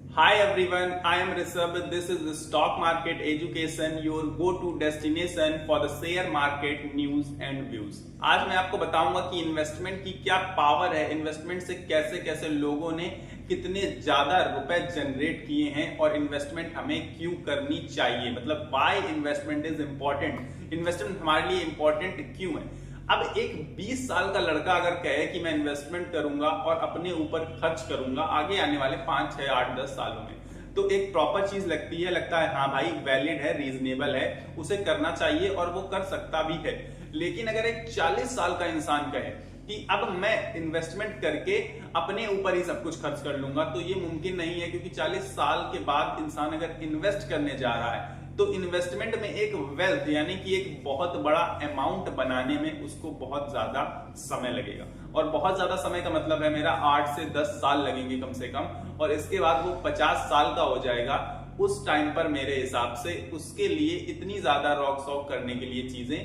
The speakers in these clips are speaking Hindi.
Hi everyone, I am Rishabh. This is the Stock Market Education, your go-to destination for the share market news and views. आज मैं आपको बताऊंगा कि इन्वेस्टमेंट की क्या पावर है, इन्वेस्टमेंट से कैसे कैसे लोगों ने कितने ज्यादा रुपए जनरेट किए हैं और इन्वेस्टमेंट हमें क्यों करनी चाहिए, मतलब why investment is important, investment हमारे लिए इंपॉर्टेंट क्यों है। अब एक 20 साल का लड़का अगर कहे कि मैं इन्वेस्टमेंट करूंगा और अपने ऊपर खर्च करूंगा आगे आने वाले 5, 6, 8, 10 सालों में, तो एक प्रॉपर चीज लगती है, लगता है हाँ भाई वैलिड है, रीजनेबल है, उसे करना चाहिए और वो कर सकता भी है। लेकिन अगर एक 40 साल का इंसान कहे कि अब मैं इन्वेस्टमेंट करके अपने ऊपर ही सब कुछ खर्च कर लूंगा, तो ये मुमकिन नहीं है, क्योंकि 40 साल के बाद इंसान अगर इन्वेस्ट करने जा रहा है तो इन्वेस्टमेंट में एक वेल्थ यानी कि एक बहुत बड़ा अमाउंट बनाने में उसको बहुत ज्यादा समय लगेगा। और बहुत ज्यादा समय का मतलब है मेरा 8 से 10 साल लगेंगे कम से कम, और इसके बाद वो 50 साल का हो जाएगा। उस टाइम पर मेरे हिसाब से उसके लिए इतनी ज्यादा रॉक शॉक करने के लिए चीजें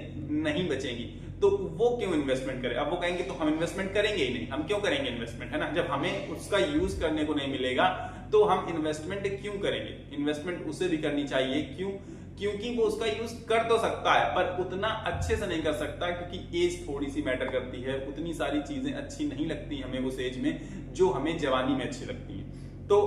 नहीं बचेंगी, तो वो क्यों इन्वेस्टमेंट करे। अब वो कहेंगे तो हम इन्वेस्टमेंट करेंगे ही नहीं, हम क्यों करेंगे इन्वेस्टमेंट, है ना। जब हमें उसका यूज करने को नहीं मिलेगा तो हम इन्वेस्टमेंट क्यों करेंगे। इन्वेस्टमेंट उसे भी करनी चाहिए, क्यों, क्योंकि वो उसका यूज कर तो सकता है पर उतना अच्छे से नहीं कर सकता, क्योंकि एज थोड़ी सी मैटर करती है। उतनी सारी चीजें अच्छी नहीं लगती हमें उस एज में जो हमें जवानी में अच्छी लगती है। तो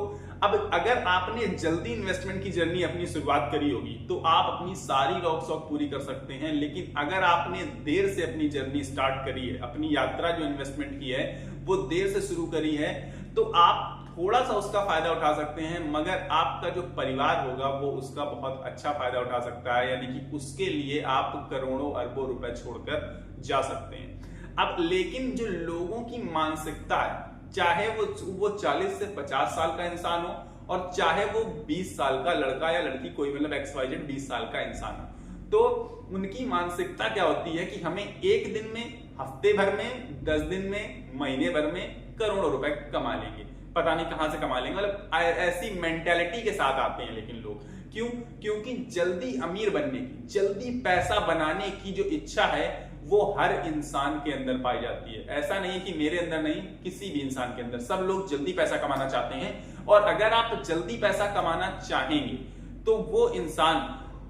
अब अगर आपने जल्दी इन्वेस्टमेंट की जर्नी अपनी शुरुआत करी होगी तो आप अपनी सारी रॉक शॉक पूरी कर सकते हैं। लेकिन अगर आपने देर से अपनी जर्नी स्टार्ट करी है, अपनी यात्रा जो इन्वेस्टमेंट की है वो देर से शुरू करी है, तो आप थोड़ा सा उसका फायदा उठा सकते हैं, मगर आपका जो परिवार होगा वो उसका बहुत अच्छा फायदा उठा सकता है, यानी कि उसके लिए आप करोड़ों अरबों रुपए छोड़कर जा सकते हैं। अब लेकिन जो लोगों की मानसिकता है, चाहे वो 40 से 50 साल का इंसान हो और चाहे वो 20 साल का लड़का या लड़की, कोई मतलब XYZ 20 साल का इंसान हो, तो उनकी मानसिकता क्या होती है कि हमें एक दिन में, हफ्ते भर में, 10 दिन में, महीने भर में करोड़ों रुपए कमा लेंगे, पता नहीं कहां से कमा लेंगे, मतलब ऐसी मेंटेलिटी के साथ आते हैं। लेकिन लोग क्यों, क्योंकि जल्दी अमीर बनने की, जल्दी पैसा बनाने की जो इच्छा है वो हर इंसान के अंदर पाई जाती है। ऐसा नहीं कि मेरे अंदर नहीं, किसी भी इंसान के अंदर, सब लोग जल्दी पैसा कमाना चाहते हैं। और अगर आप जल्दी पैसा कमाना चाहेंगे तो वो इंसान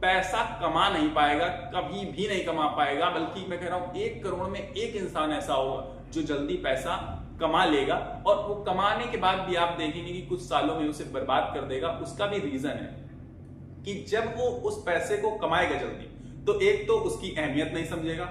पैसा कमा नहीं पाएगा, कभी भी नहीं कमा पाएगा। बल्कि मैं कह रहा हूं 1 करोड़ में 1 इंसान ऐसा होगा जो जल्दी पैसा कमा लेगा, और वो कमाने के बाद भी आप देखेंगे कि कुछ सालों में उसे बर्बाद कर देगा। उसका भी रीजन है कि जब वो उस पैसे को कमाएगा जल्दी, तो एक तो उसकी अहमियत नहीं समझेगा,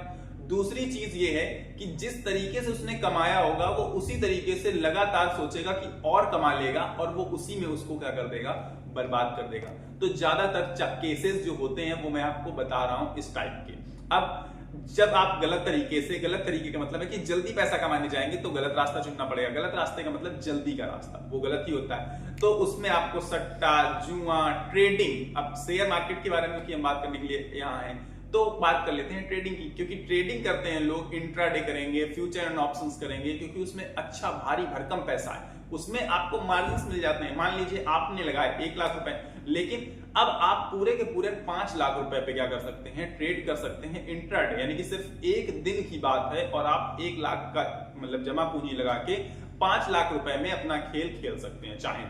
दूसरी चीज ये है कि जिस तरीके से उसने कमाया होगा वो उसी तरीके से लगातार सोचेगा कि और कमा लेगा, और वो उसी में उसको क्या कर देगा, बर्बाद कर देगा। तो ज्यादातर केसेस जो होते हैं वो मैं आपको बता रहा हूं इस टाइप के। अब जब आप गलत तरीके का मतलब है कि जल्दी पैसा कमाने जाएंगे तो गलत रास्ता चुनना पड़ेगा। गलत रास्ते का मतलब जल्दी का रास्ता, वो गलत ही होता है। तो उसमें आपको सट्टा, जुआ, ट्रेडिंग, अब शेयर मार्केट के बारे में कि हम बात करने के लिए यहाँ हैं तो बात कर लेते हैं ट्रेडिंग की, क्योंकि ट्रेडिंग करते हैं लोग, इंट्राडे करेंगे, फ्यूचर एंड ऑप्शंस करेंगे, क्योंकि उसमें अच्छा भारी भरकम पैसा है, उसमें आपको मार्जिन मिल जाते हैं। मान लीजिए आपने लगाए 1 लाख रुपए, लेकिन अब आप पूरे के पूरे 5 लाख रुपए पे क्या कर सकते हैं, ट्रेड कर सकते हैं इंट्राडे, यानी कि सिर्फ एक दिन की बात है और आप 1 लाख का मतलब जमा पूंजी लगा के 5 लाख रुपए में अपना खेल खेल सकते हैं चाहें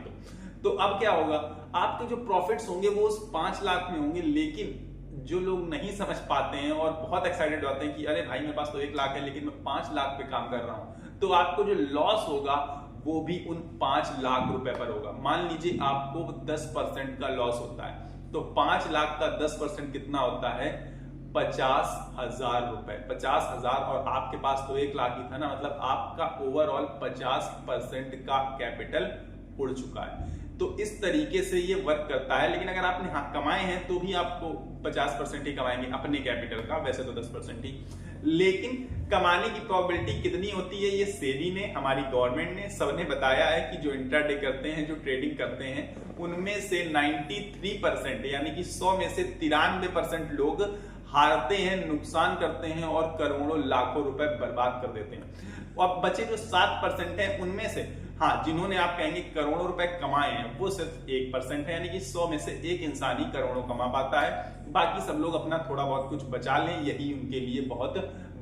तो अब क्या होगा, आपके जो प्रॉफिट्स होंगे वो उस 5 लाख में होंगे। लेकिन जो लोग नहीं समझ पाते हैं और बहुत एक्साइटेड होते हैं कि अरे भाई मेरे पास तो 1 लाख है लेकिन मैं 5 लाख पे काम कर रहा हूं, तो आपको जो लॉस होगा वो भी उन 5 लाख रुपए पर होगा। मान लीजिए आपको 10% का लॉस होता है, तो 5 लाख का 10% कितना होता है, 50,000 रुपए। 50,000 और आपके पास तो 1 लाख ही था ना, मतलब आपका ओवरऑल 50% का कैपिटल उड़ चुका है। तो इस तरीके से ये वर्क करता है। लेकिन अगर आपने कमाए हैं तो भी आपको 50% ही कमाएंगे अपने कैपिटल का, वैसे तो 10% ही। लेकिन कमाने की प्रोबेबिलिटी कितनी होती है, ये सेबी ने, हमारी गवर्नमेंट ने, सबने बताया है कि जो इंट्राडे करते हैं, जो ट्रेडिंग करते हैं, उनमें से 93% यानी कि 100 में से 93% लोग हारते हैं, नुकसान करते हैं और करोड़ों लाखों रुपए बर्बाद कर देते हैं। अब बचे जो 7% है उनमें से, हाँ, जिन्होंने आप कहेंगे करोड़ों रुपए कमाए हैं, वो सिर्फ 1% है, यानी कि 100 में से 1 इंसान ही करोड़ों कमा पाता है। बाकी सब लोग अपना थोड़ा बहुत कुछ बचा लें, यही उनके लिए बहुत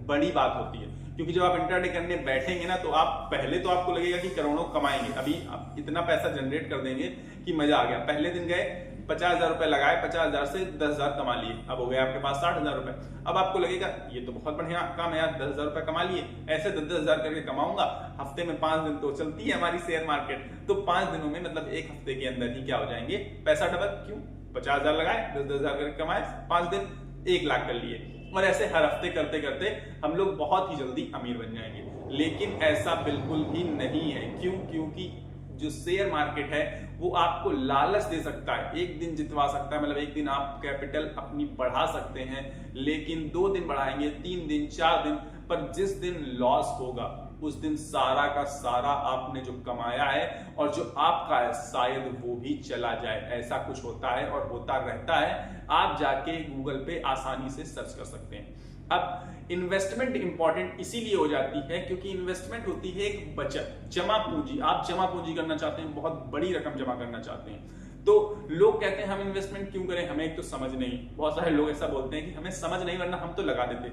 बड़ी बात होती है। क्योंकि जब आप इंट्राडे करने बैठेंगे ना तो आप पहले तो आपको लगेगा कि करोड़ों कमाएंगे, अभी आप इतना पैसा जनरेट कर देंगे कि मजा आ गया। पहले दिन गए 50,000 रुपए लगाए, 50,000 से 10,000 कमा लिए, अब हो गए आपके पास 60,000 रुपए। अब आपको लगेगा ये तो बहुत बढ़िया काम है यार, 10,000 रुपए कमा लिए, ऐसे 10,000 करके कमाऊंगा। हफ्ते में 5 दिन तो चलती है हमारी शेयर मार्केट, तो 5 दिनों में मतलब एक हफ्ते के अंदर ही क्या हो जाएंगे, पैसा डबल। क्यों? 50,000 लगाए, 10,000 करके कमाए, 5 दिन 1 लाख कर लिए, और ऐसे हर हफ्ते करते करते हम लोग बहुत ही जल्दी अमीर बन जाएंगे। लेकिन ऐसा बिल्कुल भी नहीं है। क्यों? क्योंकि जो शेयर मार्केट है वो आपको लालच दे सकता है, एक दिन जितवा सकता है, मतलब एक दिन आप कैपिटल अपनी बढ़ा सकते हैं, लेकिन 2 दिन बढ़ाएंगे, 3 दिन, 4 दिन, पर जिस दिन लॉस होगा उस दिन सारा का सारा आपने जो कमाया है और जो आपका है शायद वो भी चला जाए। ऐसा कुछ होता है और होता रहता है, आप जाके गूगल पे आसानी से सर्च कर सकते हैं। अब इन्वेस्टमेंट इंपॉर्टेंट इसीलिए हो जाती है क्योंकि इन्वेस्टमेंट होती है एक बचत, जमा पूंजी। आप जमा पूंजी करना चाहते हैं, बहुत बड़ी रकम जमा करना चाहते हैं, तो लोग कहते हैं हम इन्वेस्टमेंट क्यों करें, हमें एक तो समझ नहीं। बहुत सारे लोग ऐसा बोलते हैं कि हमें समझ नहीं, वरना हम तो लगा देते।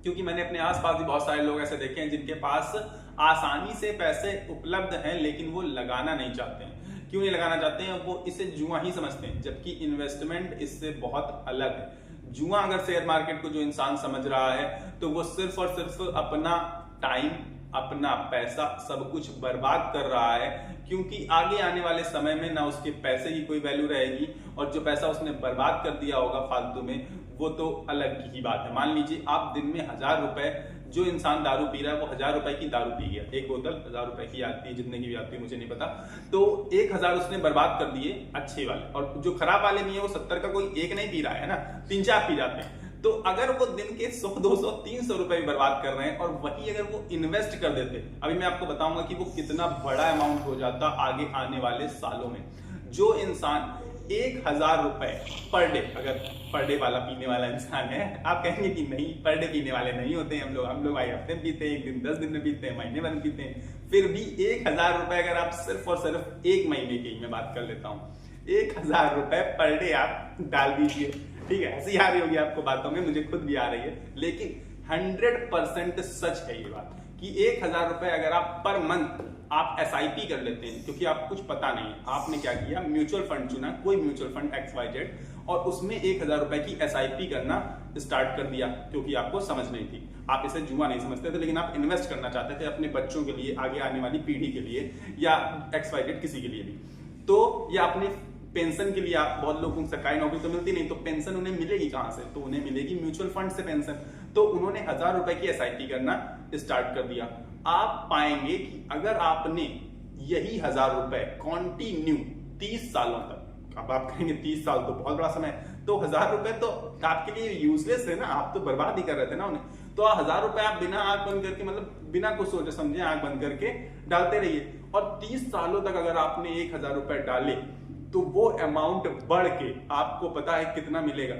क्योंकि मैंने अपने आसपास भी बहुत सारे लोग ऐसे देखे हैं जिनके पास आसानी से पैसे उपलब्ध हैं, लेकिन वो लगाना नहीं चाहते हैं। क्यों नहीं लगाना चाहते हैं? वो इसे जुआ ही समझते हैं, जबकि इन्वेस्टमेंट इससे बहुत अलग है। जुआ अगर शेयर मार्केट को जो इंसान समझ रहा है तो वो सिर्फ और सिर्फ अपना टाइम, अपना पैसा, सब कुछ बर्बाद कर रहा है, क्योंकि आगे आने वाले समय में ना उसके पैसे की कोई वैल्यू रहेगी, और जो पैसा उसने बर्बाद कर दिया होगा फालतू में, वो तो अलग ही बात है। मान लीजिए आप दिन में 1,000 रुपए, जो इंसान दारू पी रहा है वो 1,000 रुपए की दारू पी गया, एक बोतल 1,000 रुपए की आती है, जितने की भी आती है मुझे नहीं पता, तो 1,000 उसने बर्बाद कर दिए अच्छे वाले, और जो खराब वाले भी है वो 70 का कोई एक नहीं पी रहा है ना, 3-4 पी जाते हैं। तो अगर वो दिन के 100, 200, 300 रुपए भी बर्बाद कर रहे हैं, और वही अगर वो इन्वेस्ट कर देते, अभी मैं आपको बताऊंगा कि वो कितना बड़ा अमाउंट हो जाता आगे आने वाले सालों में। जो इंसान 1,000 रुपए पर डे, अगर पर डे वाला पीने वाला इंसान है, आप कहेंगे कि नहीं पर डे पीने वाले नहीं होते हैं हम लोग भाई हफ्ते में पीते हैं, एक दिन 10 दिन में पीते हैं, महीने भर में पीते हैं, फिर भी 1,000 रुपए अगर आप सिर्फ और सिर्फ एक महीने की मैं बात कर लेता हूँ, 1,000 रुपए पर डे आप डाल दीजिए, ठीक है? हंसी आ रही होगी आपको बातों में, मुझे खुद भी आ रही है, लेकिन 100% सच है ये बात कि 1,000 रुपए अगर आप पर मंथ आप SIP कर लेते हैं, क्योंकि आपको कुछ पता नहीं है, आपने क्या किया, म्यूचुअल फंड चुना, कोई म्यूचुअल फंड XYZ, और उसमें 1,000 रुपए की SIP करना स्टार्ट कर दिया, क्योंकि आपको समझ नहीं थी, आप इसे जुआ नहीं समझते थे, लेकिन आप इन्वेस्ट करना चाहते थे अपने बच्चों के लिए, आगे आने वाली पीढ़ी के लिए, या XYZ किसी के लिए भी, तो या अपने पेंशन के लिए। आप बहुत लोगों को सरकारी नौकरी तो मिलती नहीं, तो पेंशन उन्हें मिलेगी कहां से? तो उन्हें मिलेगी म्यूचुअल फंड से पेंशन। तो उन्होंने 1,000 रुपए की SIP करना स्टार्ट कर दिया। आप पाएंगे कि अगर आपने यही 1,000 रुपए कंटिन्यू 30 सालों तक, अब आप कहेंगे 30 साल तो बहुत बड़ा समय, तो 1,000 रुपए तो आपके लिए यूजलेस है ना, आप तो बर्बाद ही कर रहे थे ना उन्हें, तो 1,000 रुपए आप बिना आंख बंद करके, मतलब बिना कुछ सोचे समझे आंख बंद करके डालते रहिए, और 30 सालों तक अगर आपने 1,000 रुपए डाले तो वो अमाउंट बढ़ के आपको पता है कितना मिलेगा?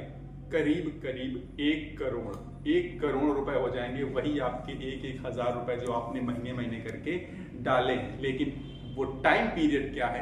करीब करीब 1 करोड़ रुपए हो जाएंगे, वही आपके 1,000 रुपए जो आपने महीने महीने करके डाले हैं। लेकिन वो टाइम पीरियड क्या है?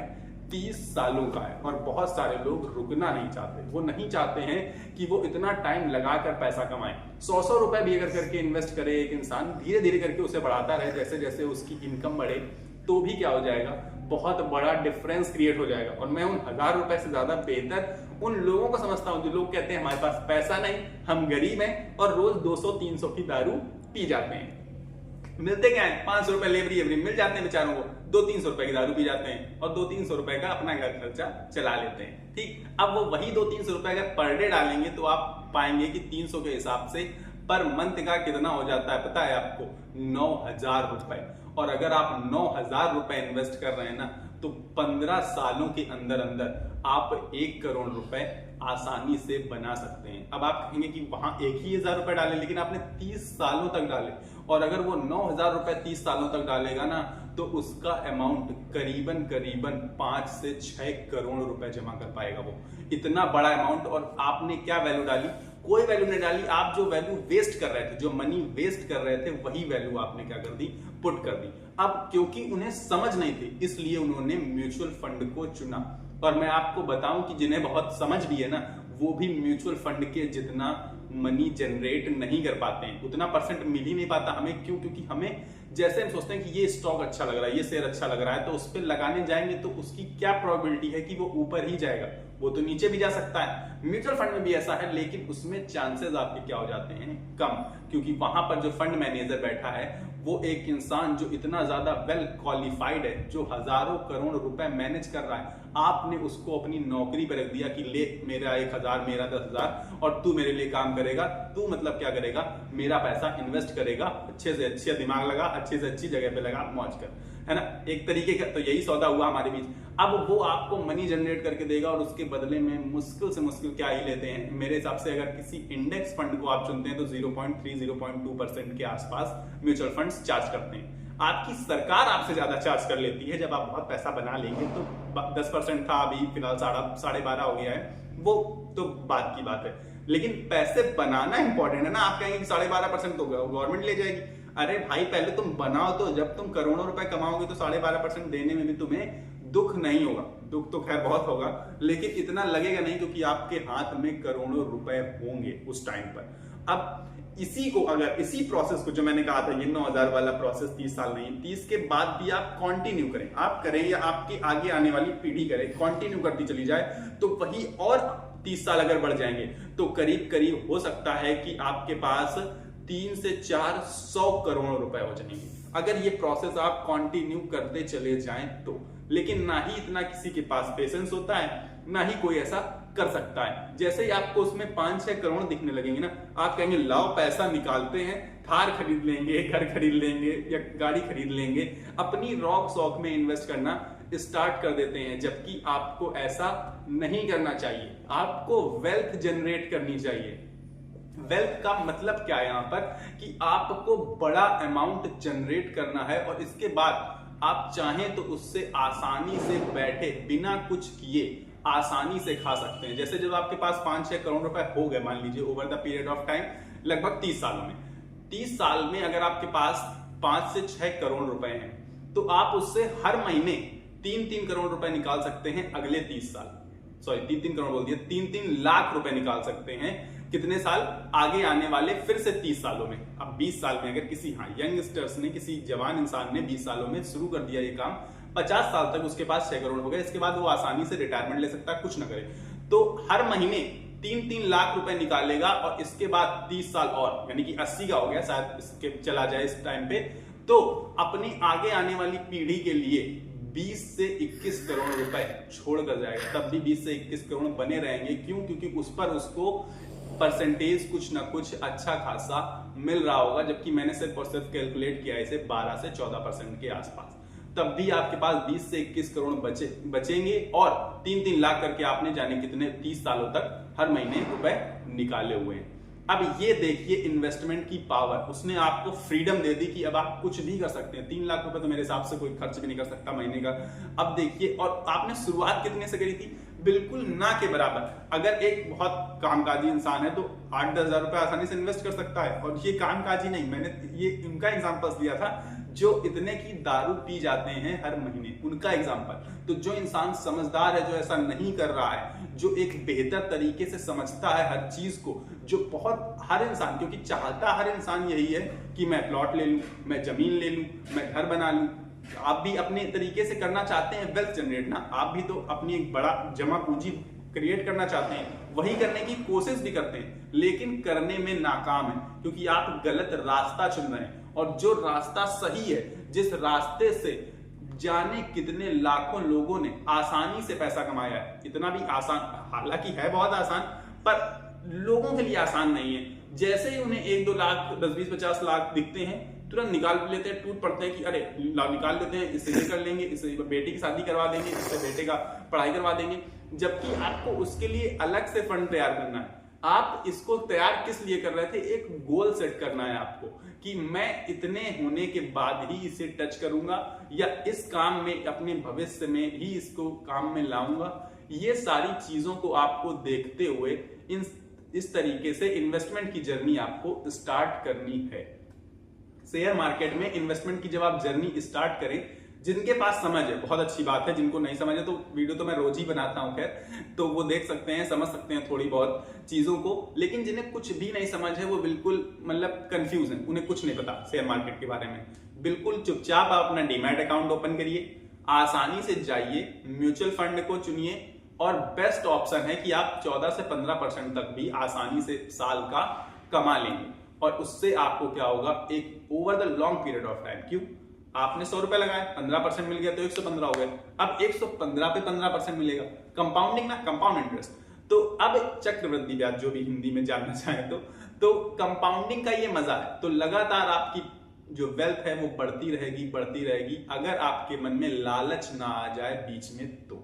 30 सालों का है, और बहुत सारे लोग रुकना नहीं चाहते। वो नहीं चाहते हैं कि वो इतना टाइम लगाकर पैसा कमाए। 100 रुपए भी अगर करके इन्वेस्ट करे एक इंसान, धीरे धीरे करके उसे बढ़ाता रहे, जैसे जैसे उसकी इनकम बढ़े, तो भी क्या हो जाएगा, बहुत बड़ा डिफरेंस क्रिएट हो जाएगा। और मैं उन 1,000 रुपए से ज्यादा बेहतर उन लोगों को समझता हूं जो लोग कहते हैं हमारे पास पैसा नहीं, हम गरीब हैं, और रोज 200-300 की दारू पी जाते हैं। मिलते क्या है? 500 रुपए लेवरी एवरी मिल जाते हैं बेचारों को, 200-300 रुपए की दारू पी जाते हैं, और 200-300 रुपए का अपना घर खर्चा चला लेते हैं। ठीक, अब वो वही 200-300 रुपए अगर पर डे डालेंगे तो आप पाएंगे कि 300 के हिसाब से पर मंथ का कितना हो जाता है पता है आपको? 9,000 रुपए। और अगर आप 9,000 रुपए इन्वेस्ट कर रहे हैं ना, तो 15 सालों के अंदर अंदर आप 1 करोड़ रुपए आसानी से बना सकते हैं। अब आप कहेंगे कि वहां 1,000 रुपए डाले, लेकिन आपने 30 सालों तक डाले, और अगर वो 9,000 रुपए 30 सालों तक डालेगा ना, तो उसका अमाउंट करीबन 5 से 6 करोड़ रुपए जमा कर पाएगा वो। इतना बड़ा अमाउंट, और आपने क्या वैल्यू डाली? कोई वैल्यू नहीं डाली। आप जो वैल्यू वेस्ट कर रहे थे, जो मनी वेस्ट कर रहे थे, वही वैल्यू आपने क्या कर दी? पुट कर दी। अब क्योंकि उन्हें समझ नहीं थी, इसलिए उन्होंने म्यूचुअल फंड को चुना। और मैं आपको बताऊं कि जिन्हें बहुत समझ भी है ना, वो भी म्यूचुअल फंड के जितना मनी जनरेट नहीं कर पाते हैं, उतना परसेंट मिल ही नहीं पाता हमें। क्यों? क्योंकि हमें जैसे हम सोचते हैं कि ये स्टॉक अच्छा लग रहा है, ये शेयर अच्छा लग रहा है, तो उस पर लगाने जाएंगे तो उसकी क्या प्रोबेबिलिटी है कि वो ऊपर ही जाएगा, वो तो नीचे भी जा सकता है। म्यूचुअल फंड में भी ऐसा है, लेकिन उसमें चांसेस आपके क्या हो जाते हैं, कम, क्योंकि वहां पर जो फंड मैनेजर बैठा है वो एक इंसान जो इतना ज्यादा वेल क्वालिफाइड है, जो हजारों करोड़ रुपए मैनेज कर रहा है। आपने उसको अपनी नौकरी पर रख दिया कि ले मेरा 1,000, मेरा 10,000 और तू मेरे लिए काम करेगा। तू मतलब क्या करेगा, मेरा पैसा इन्वेस्ट करेगा, अच्छे से अच्छे दिमाग लगा, अच्छे से अच्छी जगह पे लगा, मौज कर, है ना, एक तरीके का। तो यही सौदा हुआ हमारे बीच। अब वो आपको मनी जनरेट करके देगा और उसके बदले में मुश्किल से मुश्किल क्या ही लेते हैं। मेरे हिसाब से अगर किसी इंडेक्स फंड को आप चुनते हैं तो 0.3-0.2% के आसपास म्यूचुअल फंड्स चार्ज करते हैं। आपकी सरकार आपसे ज्यादा चार्ज कर लेती है। जब आप बहुत पैसा बना लेंगे तो 10% था, अभी फिलहाल 12.5 हो गया है, वो तो बात की बात है। लेकिन पैसे बनाना इंपॉर्टेंट है ना। आप कहेंगे कि 12.5% तो गवर्नमेंट ले जाएगी। अरे भाई, पहले तुम बनाओ, तो जब तुम करोड़ों रुपए कमाओगे तो 12.5% देने में भी तुम्हें दुख नहीं होगा। दुख तो खैर बहुत होगा, लेकिन इतना लगेगा नहीं, क्योंकि आपके हाथ में करोड़ों रुपए होंगे उस टाइम पर। अब इसी को, अगर इसी प्रोसेस को, जो मैंने कहा था ये 9,000 वाला प्रोसेस 30 साल नहीं, 30 के बाद भी आप कंटिन्यू करें, आप करें या आपकी आगे आने वाली पीढ़ी करे, कंटिन्यू करती चली जाए, तो वही और 30 साल अगर बढ़ जाएंगे तो करीब करीब हो सकता है कि आपके पास 3 से 400 करोड़ रुपए हो जाएंगे, अगर ये प्रोसेस आप कंटिन्यू करते चले जाएं तो। लेकिन ना ही इतना किसी के पास पेशेंस होता है, ना ही कोई ऐसा कर सकता है। जैसे ही आपको उसमें 5-6 करोड़ दिखने लगेंगे ना, आप कहेंगे लाओ पैसा निकालते हैं, थार खरीद लेंगे, घर खरीद लेंगे या गाड़ी खरीद लेंगे, अपनी रौक शौक में इन्वेस्ट करना स्टार्ट कर देते हैं। जबकि आपको ऐसा नहीं करना चाहिए, आपको वेल्थ जनरेट करनी चाहिए। वेल्थ का मतलब क्या है यहां पर, कि आपको बड़ा अमाउंट जनरेट करना है और इसके बाद आप चाहें तो उससे आसानी से बैठे बिना कुछ किए आसानी से खा सकते हैं। जैसे जब आपके पास 5-6 करोड़ रुपए हो गए, मान लीजिए over the period of time, लगभग 30 सालों में, 30 साल में अगर आपके पास 5 से 6 करोड़ रुपए हैं, तो आप उससे हर महीने 3-3 करोड़ रुपए निकाल सकते हैं अगले 30 साल। सॉरी, 3-3 करोड़ बोल दिया, 3-3 लाख रुपए निकाल सकते हैं कितने साल आगे आने वाले फिर से 30 सालों में। अब 20 साल में अगर किसी यंगस्टर्स ने, किसी जवान इंसान ने 20 सालों में शुरू कर दिया ये काम, 50 साल तक उसके पास 6 करोड़ हो गए, इसके बाद वो आसानी से रिटायरमेंट ले सकता है, कुछ ना करे तो हर महीने 3-3 लाख रुपए निकालेगा। और इसके बाद 30 साल और, यानी कि 80 का हो गया शायद, इसके चला जाए इस टाइम पे, तो अपनी आगे आने वाली पीढ़ी के लिए 20 से 21 करोड़ रुपए छोड़कर जाएगा। तब भी 20 से 21 करोड़ बने रहेंगे। क्यों? क्योंकि उस पर उसको परसेंटेज कुछ ना कुछ अच्छा खासा मिल रहा होगा, जबकि मैंने सिर्फ और सिर्फ कैलकुलेट किया इसे 12 से 14% के आसपास। तब भी आपके पास 20 से 21 करोड़ बचेंगे और 3-3 लाख करके आपने जाने कितने 30 सालों तक हर महीने रुपए निकाले हुए हैं। अब ये देखिए इन्वेस्टमेंट की पावर, उसने आपको फ्रीडम दे दी कि अब आप कुछ भी कर सकते हैं। 3 लाख रुपए तो मेरे हिसाब से कोई खर्च भी नहीं कर सकता महीने का। अब देखिए, और आपने शुरुआत कितने से करी थी, बिल्कुल ना के बराबर। अगर एक बहुत कामकाजी इंसान है तो 8-10 हजार रुपए आसानी से इन्वेस्ट कर सकता है। और ये कामकाजी नहीं, मैंने ये उनका एग्जांपल्स दिया था जो इतने की दारू पी जाते हैं हर महीने, उनका एग्जांपल। तो जो इंसान समझदार है, जो ऐसा नहीं कर रहा है, जो एक बेहतर तरीके से समझता है हर चीज को, जो बहुत हर इंसान, क्योंकि चाहता हर इंसान यही है कि मैं प्लॉट ले लूं, मैं जमीन ले लूं, मैं घर बना लूं। आप भी अपने तरीके से करना चाहते हैं वेल्थ जनरेट ना, आप भी तो अपनी एक बड़ा जमा पूंजी क्रिएट करना चाहते हैं, वही करने की कोशिश भी करते हैं, लेकिन करने में नाकाम है क्योंकि आप गलत रास्ता चुन रहे हैं। और जो रास्ता सही है, जिस रास्ते से जाने कितने लाखों लोगों ने आसानी से पैसा कमाया है, इतना भी आसान, हालांकि है बहुत आसान, पर लोगों के लिए आसान नहीं है। जैसे ही उन्हें 1-2 लाख, 10-20, 50 लाख दिखते हैं, तुरंत निकाल लेते हैं, टूट पड़ते हैं कि अरे निकाल लेते हैं, इससे ये कर लेंगे, इससे बेटी की शादी करवा देंगे, इससे बेटे का पढ़ाई करवा देंगे। जबकि आपको उसके लिए अलग से फंड तैयार करना है। आप इसको तैयार किस लिए कर रहे थे, एक गोल सेट करना है आपको कि मैं इतने होने के बाद ही इसे टच करूंगा या इस काम में, अपने भविष्य में ही इसको काम में लाऊंगा। ये सारी चीजों को आपको देखते हुए इस तरीके से इन्वेस्टमेंट की जर्नी आपको स्टार्ट करनी है। शेयर मार्केट में इन्वेस्टमेंट की जब आप जर्नी स्टार्ट करें, जिनके पास समझ है बहुत अच्छी बात है, जिनको नहीं समझ है तो वीडियो तो मैं रोज ही बनाता हूं, खैर तो वो देख सकते हैं, समझ सकते हैं थोड़ी बहुत चीजों को। लेकिन जिन्हें कुछ भी नहीं समझ है वो बिल्कुल मतलब कंफ्यूज है, उन्हें कुछ नहीं पता शेयर मार्केट के बारे में, बिल्कुल चुपचाप आप अपना डीमैट अकाउंट ओपन करिए, आसानी से जाइए, म्यूचुअल फंड को चुनिए और बेस्ट ऑप्शन है कि आप 14 से 15% तक भी आसानी से साल का कमा लेंगे। और उससे आपको क्या होगा, एक over the long period of time, क्यों आपने 100 रुपए लगाए, 15% मिल गया तो 115 हो गए, अब 115 पे 15% मिलेगा, कंपाउंडिंग ना, कंपाउंड इंटरेस्ट। तो अब चक्रवृद्धि ब्याज जो भी हिंदी में जानना चाहे तो कंपाउंडिंग का ये मजा है। तो लगातार आपकी जो वेल्थ है वो बढ़ती रहेगी अगर आपके मन में लालच ना आ जाए बीच में। तो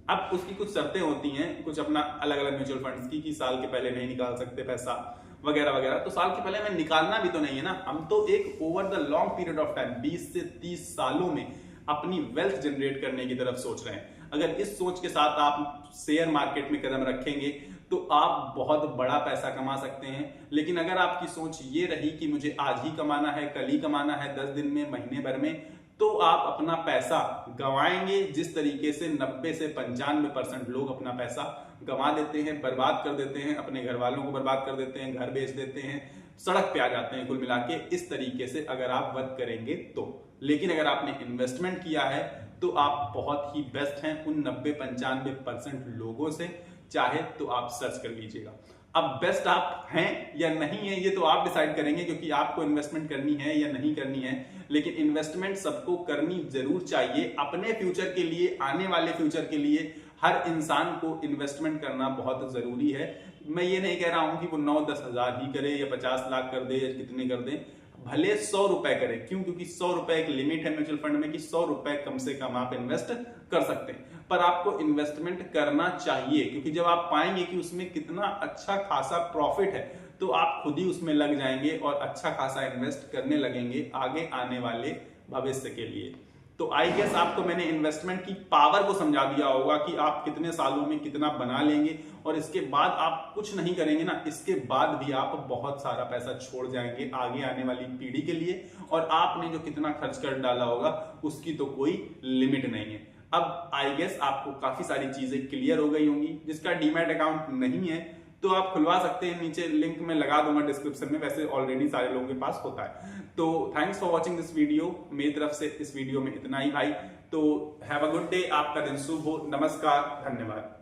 अब उसकी कुछ शर्तें होती हैं, कुछ अपना अलग अलग म्यूचुअल फंड्स की साल के पहले नहीं निकाल सकते पैसा वगैरह वगैरह। तो साल के पहले हमें निकालना भी तो नहीं है ना, हम तो एक over the long period of time 20 से 30 सालों में अपनी वेल्थ जनरेट करने की तरफ सोच रहे हैं। अगर इस सोच के साथ आप शेयर मार्केट में कदम रखेंगे तो आप बहुत बड़ा पैसा कमा सकते हैं। लेकिन अगर आपकी सोच ये रही कि मुझे आज ही कमाना है, कल ही कमाना है, 10 दिन में, महीने भर में, तो आप अपना पैसा गंवाएंगे। जिस तरीके से 90 से 95% लोग अपना पैसा गंवा देते हैं, बर्बाद कर देते हैं, अपने घर वालों को बर्बाद कर देते हैं, घर बेच देते हैं, सड़क पे आ जाते हैं कुल मिला के। इस तरीके से अगर आप वर्क करेंगे तो। लेकिन अगर आपने इन्वेस्टमेंट किया है तो आप बहुत ही बेस्ट हैं उन 90-95% लोगों से, चाहे तो आप सर्च कर लीजिएगा। अब बेस्ट आप हैं या नहीं है ये तो आप डिसाइड करेंगे, क्योंकि आपको इन्वेस्टमेंट करनी है या नहीं करनी है। लेकिन इन्वेस्टमेंट सबको करनी जरूर चाहिए, अपने फ्यूचर के लिए, आने वाले फ्यूचर के लिए हर इंसान को इन्वेस्टमेंट करना बहुत जरूरी है। मैं ये नहीं कह रहा हूं कि वो 9-10 हजार ही करे या 50 लाख कर दे या कितने कर दे, भले 100 रुपए करे, क्यों, क्योंकि 100 रुपए एक लिमिट है म्यूचुअल फंड में कि 100 रुपए कम से कम आप इन्वेस्ट कर सकते हैं। पर आपको इन्वेस्टमेंट करना चाहिए, क्योंकि जब आप पाएंगे कि उसमें कितना अच्छा खासा प्रॉफिट है तो आप खुद ही उसमें लग जाएंगे और अच्छा खासा इन्वेस्ट करने लगेंगे आगे आने वाले भविष्य के लिए। तो आई गेस आपको मैंने इन्वेस्टमेंट की पावर को समझा दिया होगा कि आप कितने सालों में कितना बना लेंगे, और इसके बाद आप कुछ नहीं करेंगे ना, इसके बाद भी आप बहुत सारा पैसा छोड़ जाएंगे आगे आने वाली पीढ़ी के लिए, और आपने जो कितना खर्च कर डाला होगा उसकी तो कोई लिमिट नहीं है। अब आई गेस आपको काफी सारी चीजें क्लियर हो गई होंगी। जिसका डीमैट अकाउंट नहीं है तो आप खुलवा सकते हैं, नीचे लिंक में लगा दूंगा डिस्क्रिप्शन में, वैसे ऑलरेडी सारे लोगों के पास होता है। तो thanks for watching this video, मेरी तरफ से इस वीडियो में इतना ही भाई। तो हैव अ गुड डे, आपका दिन शुभ हो, नमस्कार, धन्यवाद।